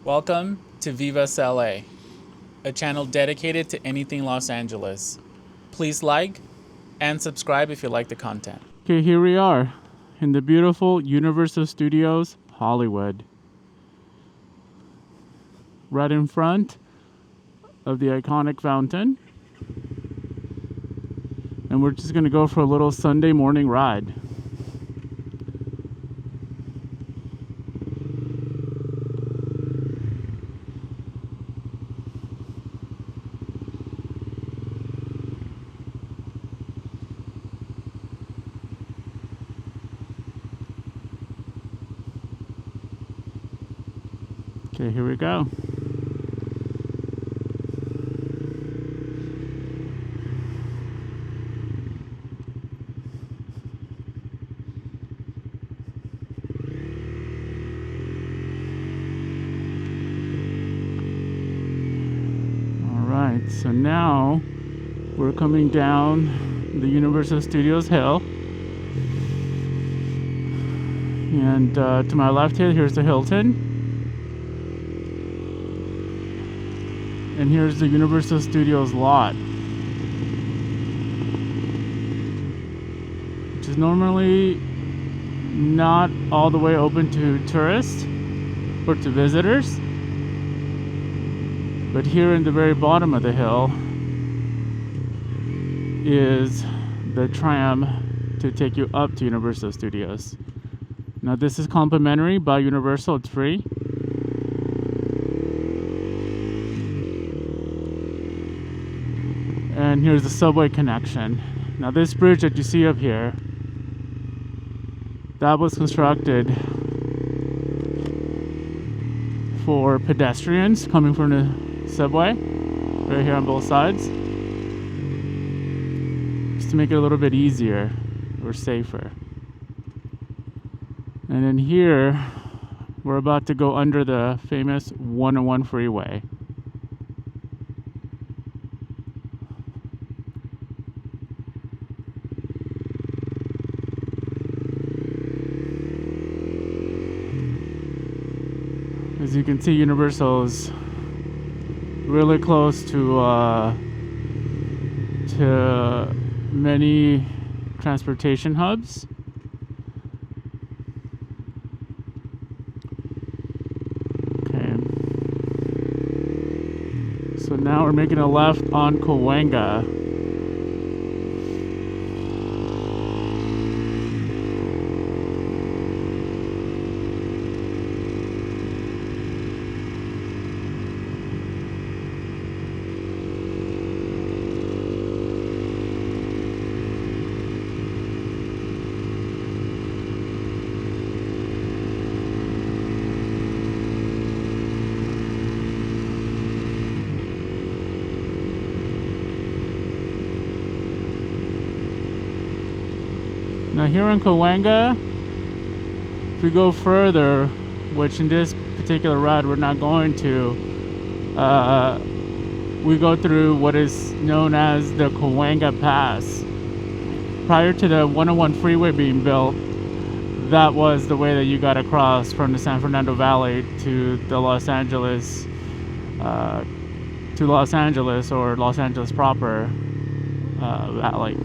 Welcome to Vivas LA, a channel dedicated to anything Los Angeles. Please like and subscribe if you like the content. Okay, here we are in the beautiful Universal Studios Hollywood. Right in front of the iconic fountain. And we're just gonna go for a little Sunday morning ride. Okay, here we go. Alright, so now we're coming down the Universal Studios hill. And to my left here, here's the Hilton. And here's the Universal Studios lot, which is normally not all the way open to tourists or to visitors. But here in the very bottom of the hill is the tram to take you up to Universal Studios. Now this is complimentary by Universal, it's free. And here's the subway connection. Now this bridge that you see up here, that was constructed for pedestrians coming from the subway, right here on both sides, just to make it a little bit easier or safer. And then here, we're about to go under the famous 101 freeway. As you can see, Universal is really close to many transportation hubs. Okay. So now we're making a left on Cahuenga. Now here in Cahuenga, if we go further, which in this particular ride we're not going to, we go through what is known as the Cahuengapass. Prior to the 101 freeway being built, that was the way that you got across from the San Fernando Valley to the Los Angeles, or Los Angeles proper valley.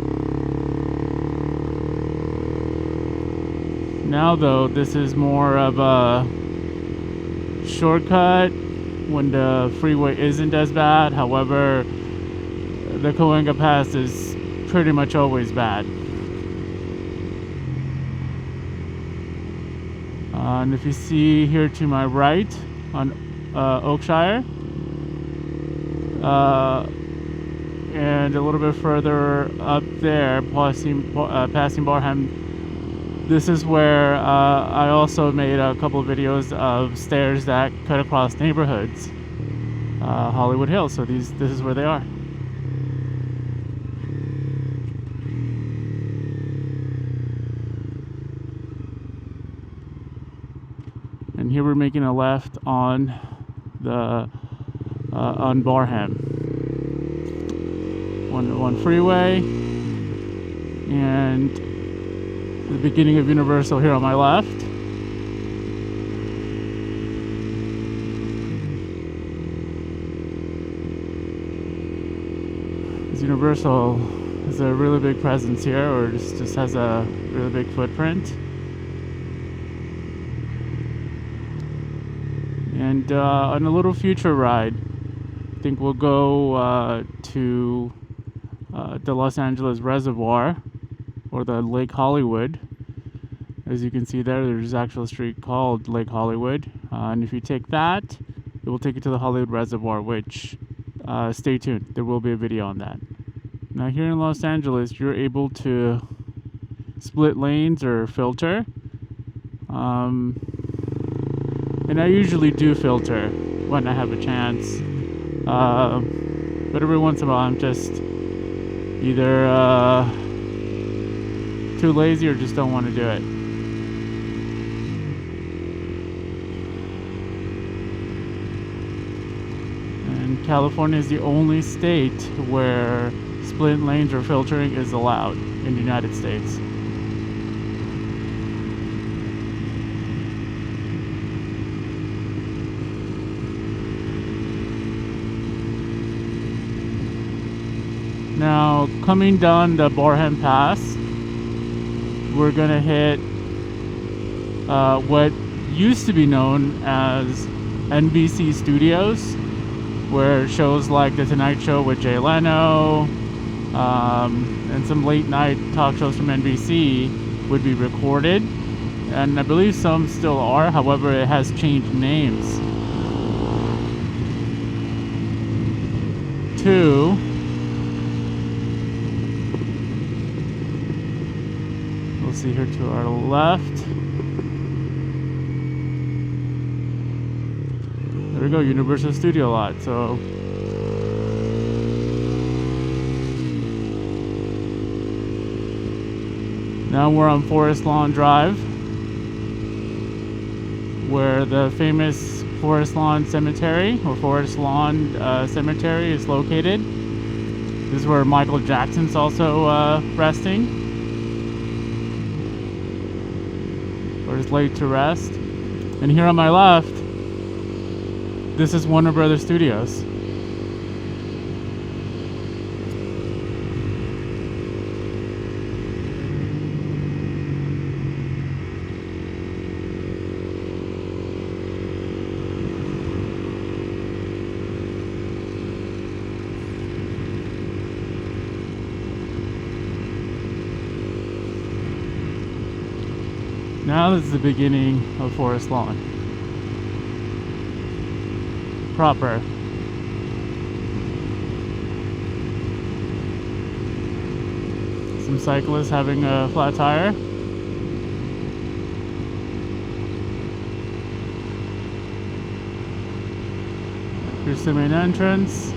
Now though, this is more of a shortcut when the freeway isn't as bad. However, the Cahuengapass is pretty much always bad. And if you see here to my right on Oakshire, and a little bit further up there, passing Barham, this is where I also made a couple of videos of stairs that cut across neighborhoods, Hollywood Hills. So this is where they are. And here we're making a left on the on Barham 101 freeway, and the beginning of Universal here on my left. Universal has a really big presence here, or just has a really big footprint. And on a little future ride, I think we'll go to the Los Angeles Reservoir, or the Lake Hollywood. As you can see there's actually a street called Lake Hollywood. And if you take that, it will take you to the Hollywood Reservoir, which, stay tuned, there will be a video on that. Now here in Los Angeles, you're able to split lanes or filter. And I usually do filter when I have a chance. But every once in a while I'm just either too lazy or just don't want to do it. And California is the only state where split lanes or filtering is allowed in the United States. Now, coming down the Burbank Pass, we're gonna hit what used to be known as NBC Studios, where shows like The Tonight Show with Jay Leno and some late night talk shows from NBC would be recorded. And I believe some still are, however, it has changed names to see here to our left. There we go, Universal Studio lot. So now we're on Forest Lawn Drive, where the famous Forest Lawn Cemetery, or Forest Lawn Cemetery, is located. This is where Michael Jackson's also resting, or is laid to rest. And here on my left, this is Warner Brothers Studios. Now this is the beginning of Forest Lawn proper. Some cyclists having a flat tire. Here's the main entrance.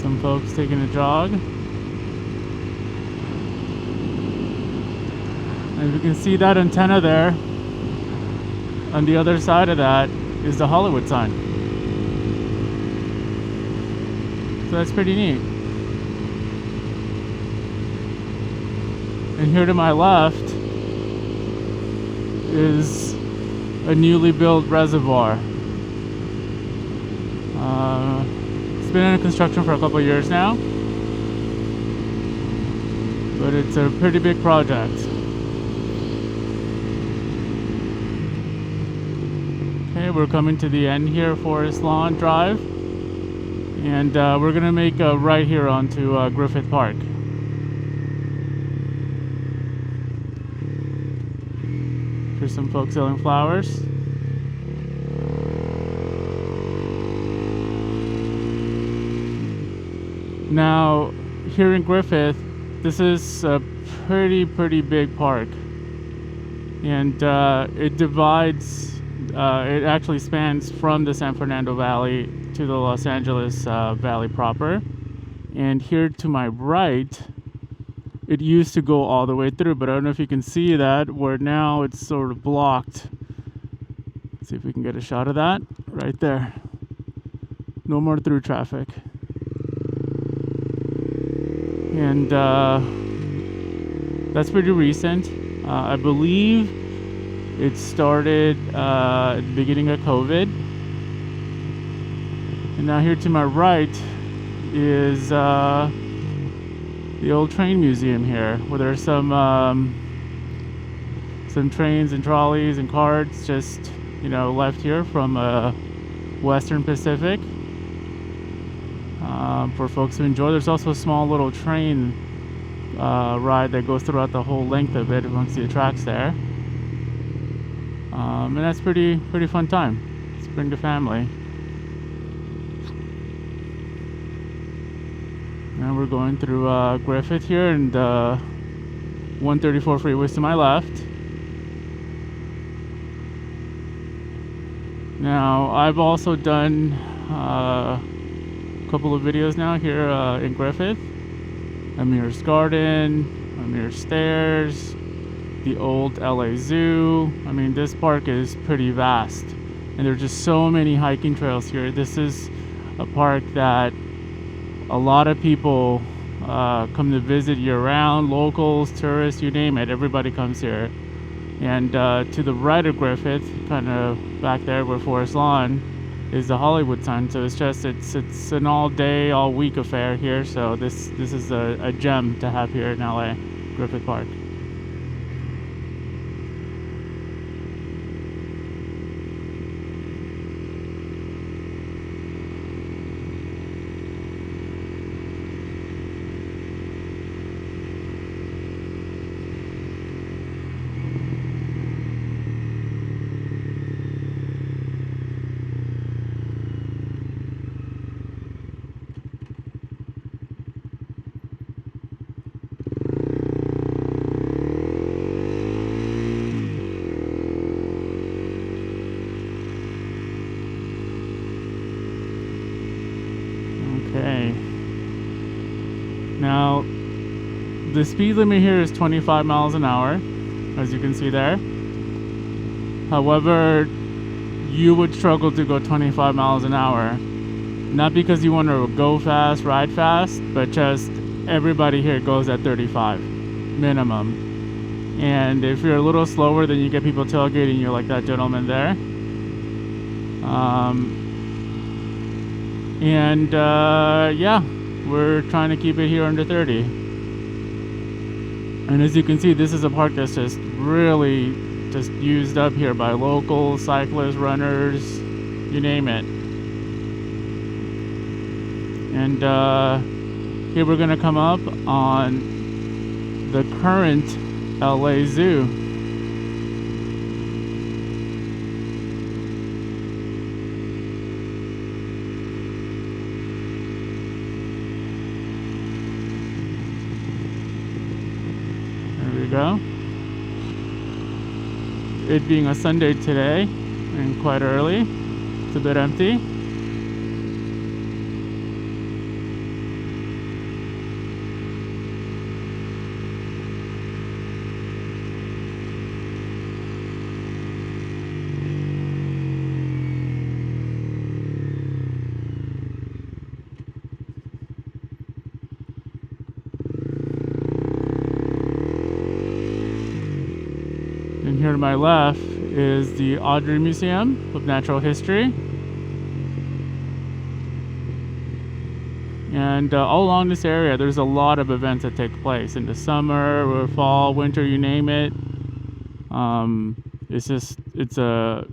Some folks taking a jog. And you can see that antenna there. On the other side of that is the Hollywood sign. So that's pretty neat. And here to my left is a newly built reservoir. It's been under construction for a couple of years now, but it's a pretty big project. Okay, we're coming to the end here, Forest Lawn Drive, and we're gonna make a right here onto Griffith Park. Here's some folks selling flowers. Now, here in Griffith, this is a pretty big park, and it divides It actually spans from the San Fernando Valley to the Los Angeles Valley proper. And here to my right, it used to go all the way through, but I don't know if you can see that, where now it's sort of blocked. Let's see if we can get a shot of that right there. No more through traffic. And that's pretty recent. I believe it started at the beginning of COVID. And now here to my right is the old train museum here, where there's some trains and trolleys and carts just, left here from Western Pacific for folks to enjoy. There's also a small little train ride that goes throughout the whole length of it amongst the tracks there. And that's pretty fun time. Let's bring the family. Now we're going through Griffith here, and 134 freeways to my left. Now I've also done a couple of videos now here in Griffith. Amir's Garden, Amir's Stairs, the old LA Zoo. I mean, this park is pretty vast, and there's just so many hiking trails here. This is a park that a lot of people come to visit year-round, locals, tourists, you name it. Everybody comes here. And to the right of Griffith, kind of back there where Forest Lawn, is the Hollywood sign. So it's an all-day, all-week affair here. So this is a gem to have here in LA, Griffith Park. Okay. Now, the speed limit here is 25 miles an hour, as you can see there. However, you would struggle to go 25 miles an hour. Not because you want to go fast, ride fast, but just everybody here goes at 35 minimum. And if you're a little slower, then you get people tailgating you like that gentleman there. Yeah, we're trying to keep it here under 30. And as you can see, this is a park that's just really just used up here by locals, cyclists, runners, you name it. And here we're gonna come up on the current LA Zoo. Go. It being a Sunday today and quite early, it's a bit empty. And here to my left is the Autry Museum of Natural History. And all along this area, there's a lot of events that take place in the summer or fall, winter, you name it. It's a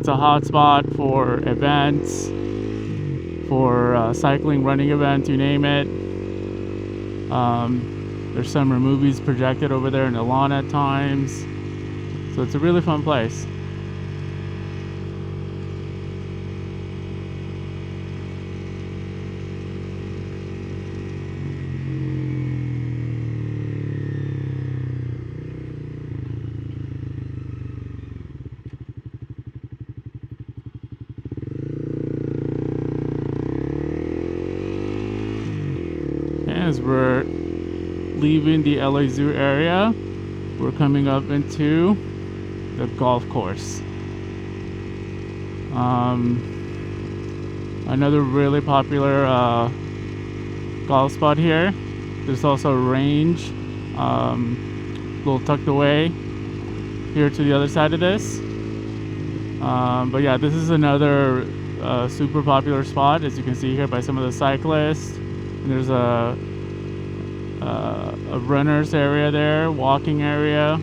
hot spot for events, for cycling, running events, you name it. There's summer movies projected over there in the lawn at times. So it's a really fun place. as we're leaving the LA Zoo area, we're coming up into the golf course. Another really popular golf spot here. There's also a range, a little tucked away here to the other side of this. But yeah, this is another super popular spot, as you can see here by some of the cyclists. And there's a runner's area there, walking area.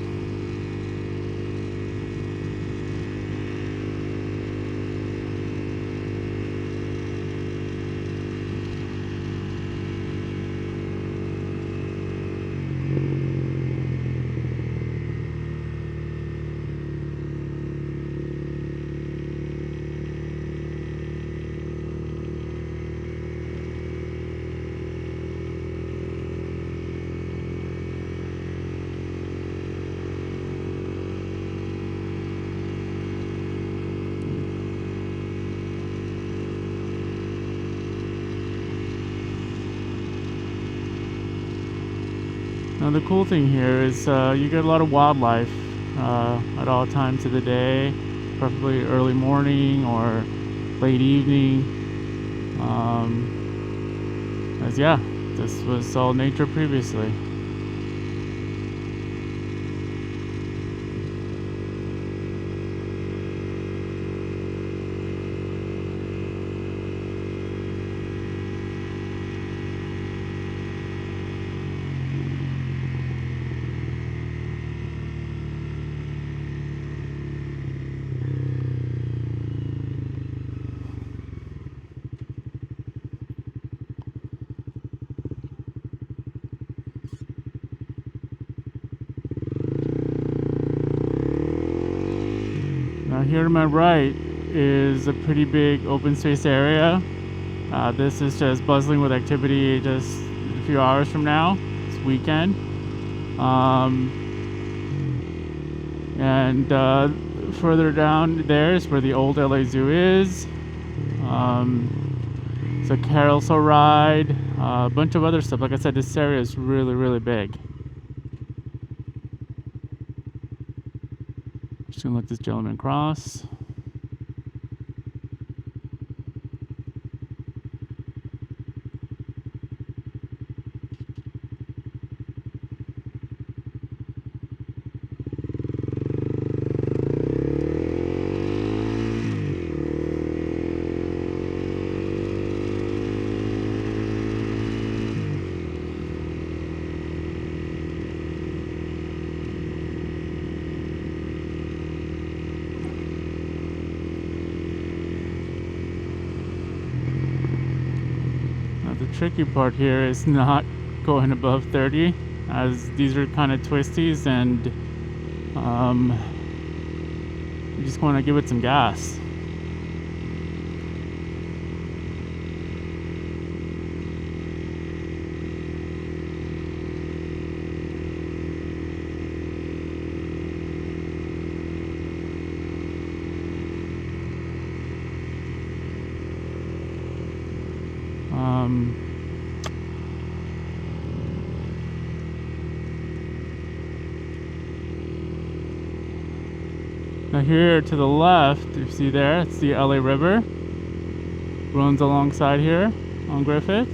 Now the cool thing here is you get a lot of wildlife at all times of the day, preferably early morning or late evening. As yeah, this was all nature previously. Now here to my right is a pretty big open space area. This is just bustling with activity just a few hours from now. It's weekend. And further down there is where the old LA Zoo is. It's a carousel ride, a bunch of other stuff. Like I said, this area is really, really big. Just gonna let this gentleman cross. Tricky part here is not going above 30, as these are kind of twisties, and you just want to give it some gas. Now here to the left, you see there, it's the LA River. Runs alongside here on Griffith,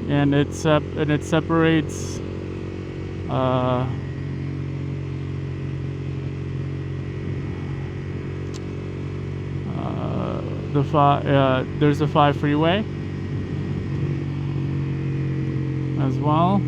and it separates there's a 5 freeway as well.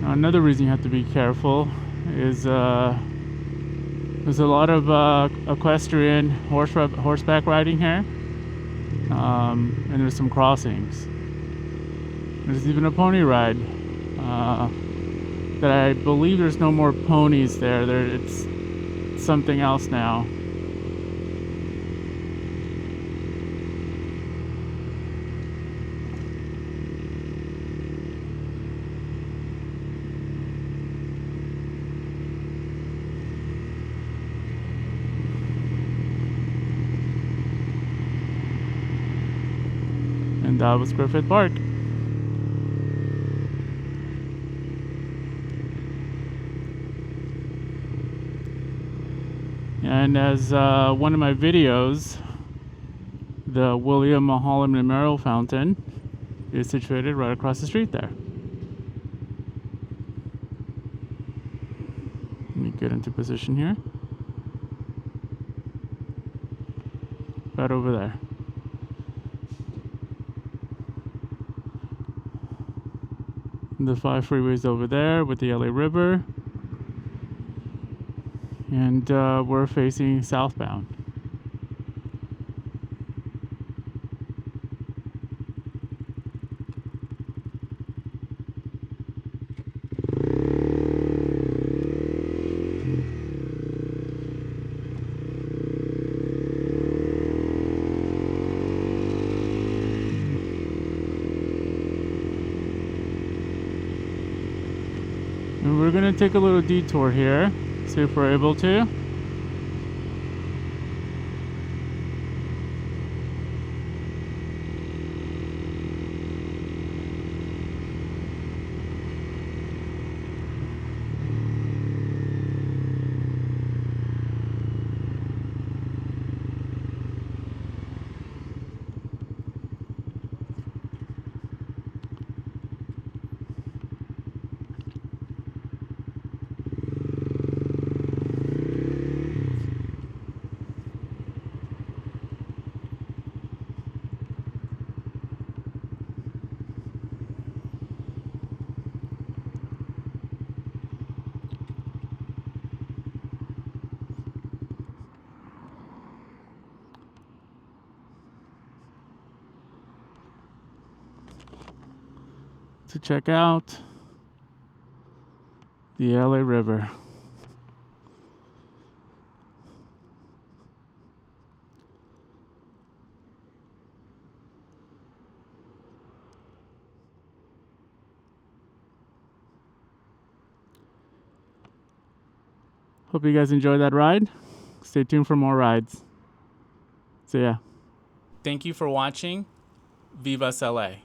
Another reason you have to be careful is There's a lot of equestrian horseback riding here, and there's some crossings. There's even a pony ride. That I believe there's no more ponies there. It's something else now. And that was Griffith Park. And as one of my videos, the William Mulholland Memorial Fountain is situated right across the street there. Let me get into position here. Right over there. The 5 freeways over there with the LA River. And we're facing southbound. And we're gonna take a little detour here, see if we're able to. To check out the LA River. Hope you guys enjoyed that ride. Stay tuned for more rides. See ya. Thank you for watching. Vivas LA.